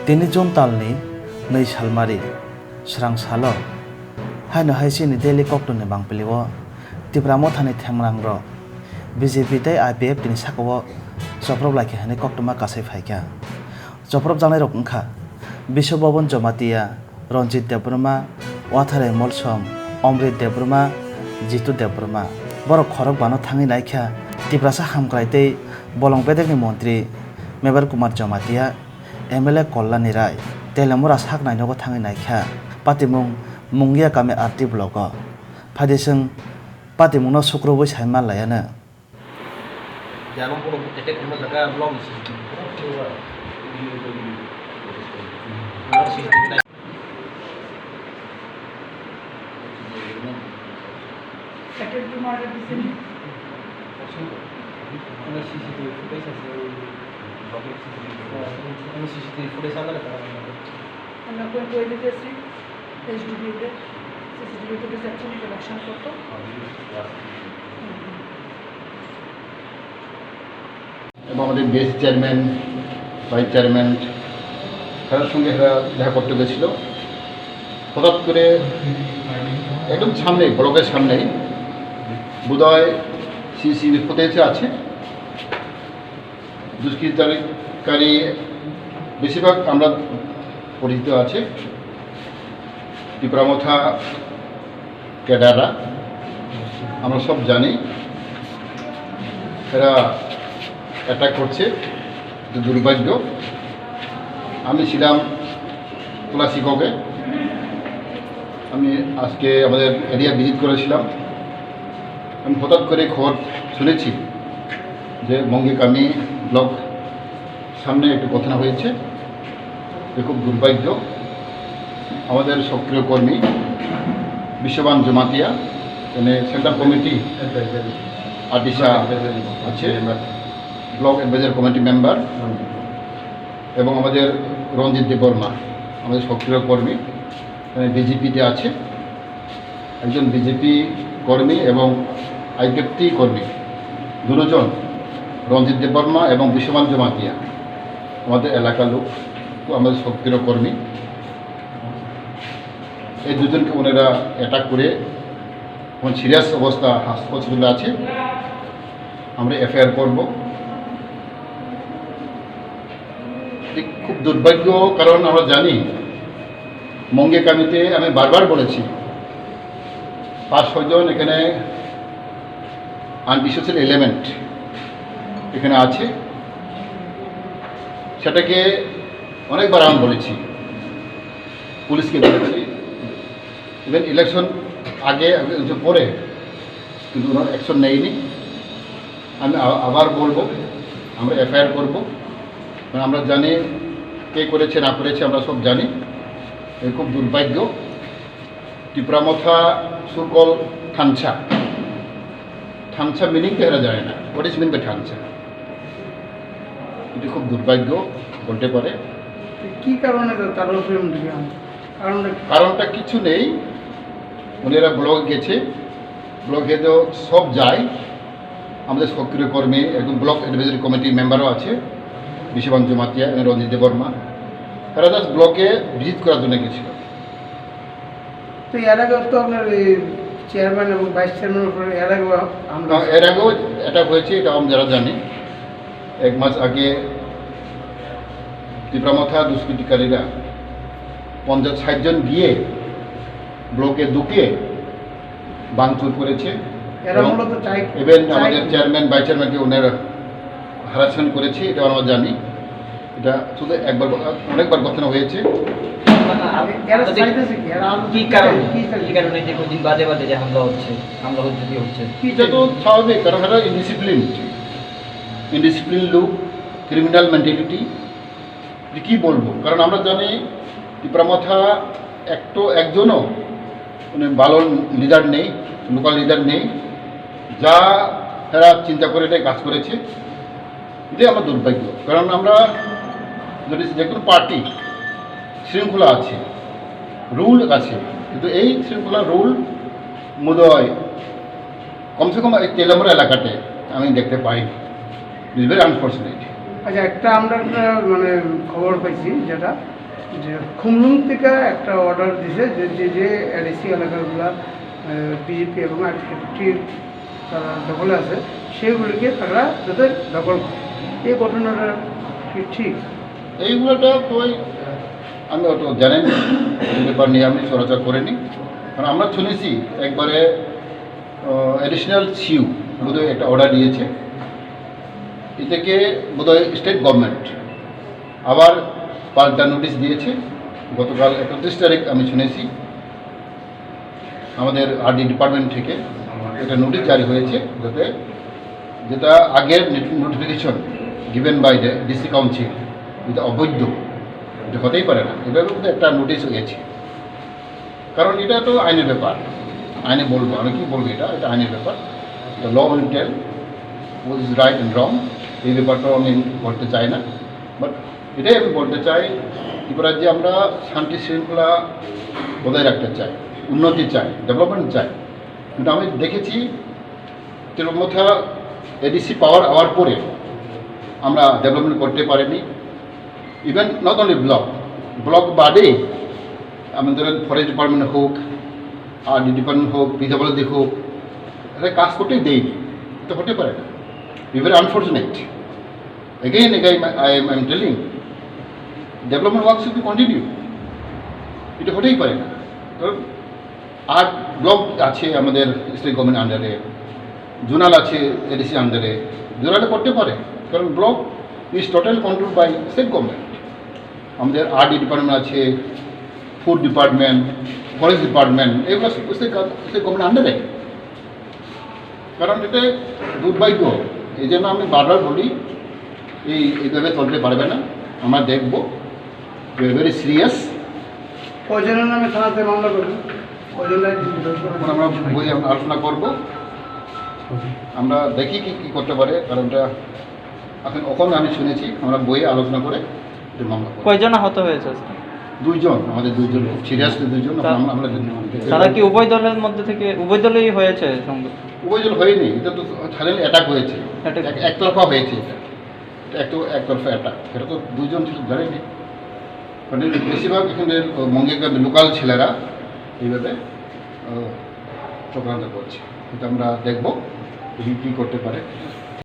তিনি জন তালনি नै সালমারি স্রাং সালো হাইनो हाइसिनि डेली कक्टनि बांपिलिओ तिब्रामो थानि थेमरांग रो बीजेपी तै आईपीएफ तिनि साको जप्रब लाखि हाने कक्टमा कासे फाइका जप्रब जानाय रक ओंखा विश्व भवन जमातिया रंजित देबब्रमा वाथारे मलसम अमृत देबब्रमा जितु देबब्रमा बर खरक बानो थाङि नायख्या तिब्रासा हामक्राइतै बलंपेदेकनि मन्त्री मेबर कुमार जमातिया एमएलए कल्याणी राय तेलेमुरा साक नायनोगो थाङि नायख्या पातिमुं मुंगिया कामे आरटी ब्लक फाइदेसों पातिमुंनो सुक्रबो साइमा लायानो Jangan pun tetek cuma jaga belum sih. Harus sih kita. Second tomorrow di sini. Ini CCTV footage hasil blogger CCTV. Ini CCTV footage ada kan? আমরা কোন দিতেছি HDB তে CCTV ফুটেজ অ্যাকচুয়ালি কালেকশন করতে এবং আমাদের বেস চেয়ারম্যান ভাইস চেয়ারম্যান তাদের সঙ্গে দেখা করতে গেছিল। হঠাৎ করে একদম সামনে ব্লকের সামনেই বোধহয় সিসিটিভি ফুটেজে আছে দুষ্কৃতকারী বেশিরভাগ আমরা পরিচিত আছে টিপ্রামথা ক্যাডাররা আমরা সব জানি এরা অ্যাটাক করছে দুর্ভাগ্য। আমি ছিলাম তুলাসিককে আমি আজকে আমাদের এরিয়া ভিজিট করেছিলাম। আমি হঠাৎ করে খবর শুনেছি যে মঙ্গিকামি ব্লক সামনে একটু ঘটনা হয়েছে, খুব দুর্ভাগ্য। আমাদের সক্রিয় কর্মী বিশ্ববান জমাতিয়া মানে সেন্ট্রাল কমিটি আদিশা আছে, ব্লক অ্যাডভাইজার কমিটি মেম্বার এবং আমাদের রঞ্জিত দেববর্মা আমাদের সক্রিয় কর্মী বিজেপিতে আছে, একজন বিজেপি কর্মী এবং আইপিএফটি কর্মী দুজন রঞ্জিত দেববর্মা এবং বিশ্ববান জমাতিয়া আমাদের এলাকার লোক আমাদের সক্রিয় কর্মী। এই দুজনকে ওনারা অ্যাটাক করে সিরিয়াস অবস্থা হসপিটালে আছে, আমরা এফআইআর করব। খুব দুর্ভাগ্য, কারণ আমরা জানি মঙ্গিকামিতে আমি বারবার বলেছি 5-6 জন এখানে আনডিসোসিয়াল এলিমেন্ট এখানে আছে, সেটাকে অনেকবার আমি বলেছি, পুলিশকে বলেছি, ইভেন ইলেকশন আগে পরে, কিন্তু ওনার অ্যাকশন নেয়নি। আমি আবার বলবো আমরা এফআইআর করব, কারণ আমরা জানি কে করেছে না করেছে আমরা সব জানি। এই খুব দুর্ভাগ্য। টিপ্রামথা সুকল ঠানছা ঠানছা মিনিংটা এরা জানে না, হোয়াট ইজ মিন বাই ঠানছা। এটি খুব দুর্ভাগ্য বলতে পারে। কি কারণে তার কারণটা কিছু নেই, উনিরা ব্লক গেছে, ব্লকে তো সব যায়, আমাদের সক্রিয় কর্মী একদম ব্লক অ্যাডভাইজারি কমিটির মেম্বারও আছে বিশ্ববান জমাতিয়া এবং রঞ্জিত দেববর্মা, তারা জাস্ট ব্লকে ভিজিট করার জন্য গেছিল। তো এর আগে তো আপনার চেয়ারম্যান এবং ভাইস চেয়ারম্যান উপরে এর আগেও এর আগেও অ্যাটাক হয়েছে, এটা আমরা যারা জানি। 1 মাস আগে তীব্রামথা দুষ্কৃতিকারীরা 50-60 জন গিয়ে ব্লকে ঢুকে ভাঙচুর করেছে, ইভেন আমাদের চেয়ারম্যান ভাইস চেয়ারম্যানকে ওনারা হ্যারাসমেন্ট করেছে, এটা আমরা জানি। এটা শুধু একবার অনেকবার ঘটনা হয়েছে। এটা তো স্বাভাবিক, কারণ এটা ইনডিসিপ্লিন লোক, ক্রিমিনাল মেন্টালিটি, কী বলবো। কারণ আমরা জানি টিপ্রামথা একজনও মানে ভালো লিডার নেই, লোকাল লিডার নেই, যা এরা চিন্তা করে এটাই কাজ করেছে। এটাই আমার দুর্ভাগ্য, কারণ আমরা যদি যে কোনো পার্টি শৃঙ্খলা আছে, রুল আছে, কিন্তু এই শৃঙ্খলা রুল বোধহয় কমসে কম এই তেলামুরা এলাকাতে আমি দেখতে পাইনি। It's very unfortunate. আচ্ছা, একটা আমরা মানে খবর পাইছি যেটা যে খুমলুং থেকে একটা অর্ডার দিছে যে যে যে এডিসি এলাকাগুলো বিজেপি এবং আইডেন্টিটির তারা দখলে আছে সেইগুলিকে তারা যাতে দখল করে। এই ঘটনাটা কি ঠিক? এইগুলোটা তো আমি অত জানেন এই ব্যাপার নিয়ে আমি চর্চা করিনি, কারণ আমরা শুনেছি একবারে অ্যাডিশনাল সিউ বোধহয় একটা অর্ডার দিয়েছে, এ থেকে বোধহয় স্টেট গভর্নমেন্ট আবার পাল্টা নোটিশ দিয়েছে। গতকাল 31 তারিখ আমি শুনেছি আমাদের আরডি ডিপার্টমেন্ট থেকে একটা নোটিশ জারি হয়েছে, যাতে যেটা আগের notification given by the DC council যেটা অবৈধ, এটা হতেই পারে না, এটার মধ্যে একটা নোটিশ হয়েছে। কারণ এটা তো আইনের ব্যাপার, আইনে বলবো আমি কি বলবো, এটা এটা আইনের ব্যাপার, এটা law will tell what is right and wrong. এই ব্যাপারটাও আমি বলতে চাই না, বাট এটাই আমি বলতে চাই ত্রিপুরার যে আমরা শান্তি শৃঙ্খলা বজায় রাখতে চাই, উন্নতি চাই, ডেভেলপমেন্ট চাই, কিন্তু আমি দেখেছি তিরুমথা এডিসি পাওয়ার হওয়ার পরে আমরা ডেভেলপমেন্ট করতে পারিনি। ইভেন নট অনলি ব্লক বাদে আমাদের ফরেস্ট ডিপার্টমেন্ট হোক, আরডি ডিপার্টমেন্ট হোক, পিডব্লিউডি হোক, এটা কাজ করতেই দেয়নি, এটা হতে পারে না। Very unfortunate. Again, I am telling, development work should be continue. এটা হতেই পারে না, কারণ 8 ব্লক আছে আমাদের স্টেট গভর্নমেন্ট আন্ডারে, জোনাল আছে এডিসি আন্ডারে, জোনালে করতে পারে, কারণ block is total control by state government. আমাদের আরডি ডিপার্টমেন্ট আছে, ফুড ডিপার্টমেন্ট, ফরেস্ট ডিপার্টমেন্ট, এগুলো স্টেট গভর্নমেন্ট আন্ডারে। কারণ এটা দুর্ভাগ্য, এই জন্য আমি বারবার বলি এইভাবে চলতে পারবে না, আমরা দেখব, ভেরি সিরিয়াস। কয়জনের নামে থানাতে মামলা করবেন? কয়জনের আমরা বই আলোচনা করব, আমরা দেখি কি কী করতে পারে, কারণ এটা এখন আমি শুনেছি, আমরা বইয়ে আলোচনা করে মামলা করব। কয়জন আহত হয়েছে? 2 জন, আমাদের 2 জন সিরিয়াসলি 2 জন। আমরা তারা কি উভয় দলের মধ্যে থেকে উভয় দলেই হয়েছে সঙ্গে? উভয় জন হয়নি, এটা তো সাডেনলি অ্যাটাক হয়েছে, Attack। একতরফা হয়েছে, এটা একতরফা অ্যাটাক, এটা তো 2 জন ছিল জানেনি। মানে বেশিরভাগ এখানে মঙ্গেকার লোকাল ছেলেরা এইভাবে চক্রান্ত করছে, এটা আমরা দেখব কী করতে পারে।